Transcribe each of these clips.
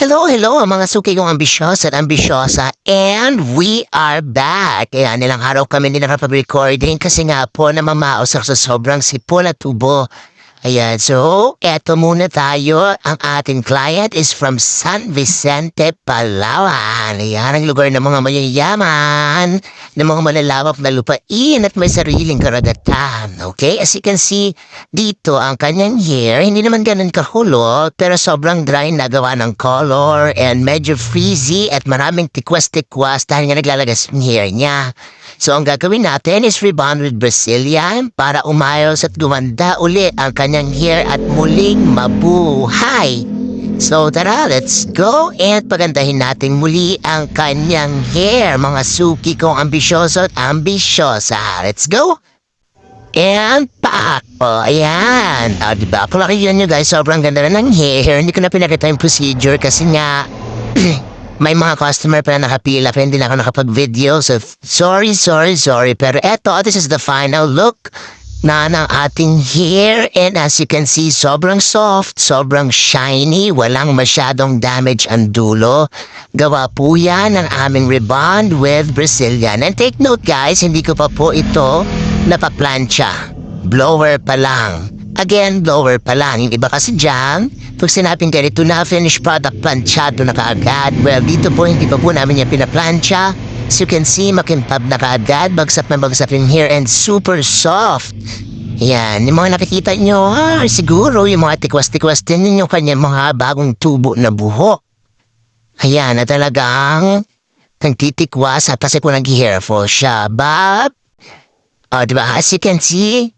Hello, hello mga suki kong ambisyosa at ambisyosa, and we are back. Kaya nilang araw kami hindi nakapag-recording kasi nga po namamaos ako sa sobrang sipon at tubo. Ayan, so eto muna tayo. Ang ating client is from San Vicente, Palawan. Ayan ang lugar ng mga mayayaman, ng mga malalawak na lupain at may sariling karagatan. Okay, as you can see, dito ang kanyang hair, hindi naman ganun kahulog, pero sobrang dry na gawa ng color and medyo frizzy at maraming tikwas-tikwas dahil nga naglalagas ng hair niya. So ang gagawin natin is rebond with Brazilian para umayos at gumanda uli ang kanyang hair at muling mabuhay. So tara, let's go and pagandahin natin muli ang kanyang hair, mga suki kong ambisyoso at ambisyosa. Let's go! And pack! O, ayan. Diba? Kung nakikita nyo guys, sobrang ganda na ng hair. Hindi ko na pinakita yung procedure kasi nga may mga customer pa na nakapila pero hindi na ako nakapag-video. So, sorry. Pero eto, this is the final look na ng ating hair. And as you can see, sobrang soft, sobrang shiny, walang masyadong damage ang dulo. Gawa po yan ng aming rebond with Brazilian. And take note guys, hindi ko pa po ito napaplansya. Blower pa lang. Again, blower pa lang. Yung iba kasi dyan, pag sinabing ganito na finished product, planchado na kaagad. Well, dito po hindi pa po namin yung pinaplansya. As you can see, makintab na kaagad. Bagsak na bagsak yung hair and super soft. Yan, yung mga nakikita nyo, siguro yung mga tikwas-tikwas din yung kanyang mga bagong tubo na buhok. Ayan, na talagang nagtitikwas at kasi kung nag-hair fall siya. But, diba, as you can see,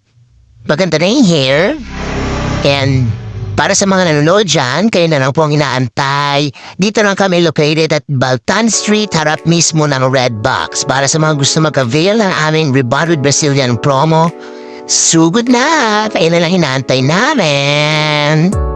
maganda na yung hair. And para sa mga nanonood dyan, kayo na lang po ang inaantay. Dito lang kami located at Baltan Street, harap mismo ng Red Box. Para sa mga gusto mag-avail ng aming Rebond with Brazilian promo, sugod na! Kayo na lang inaantay namin!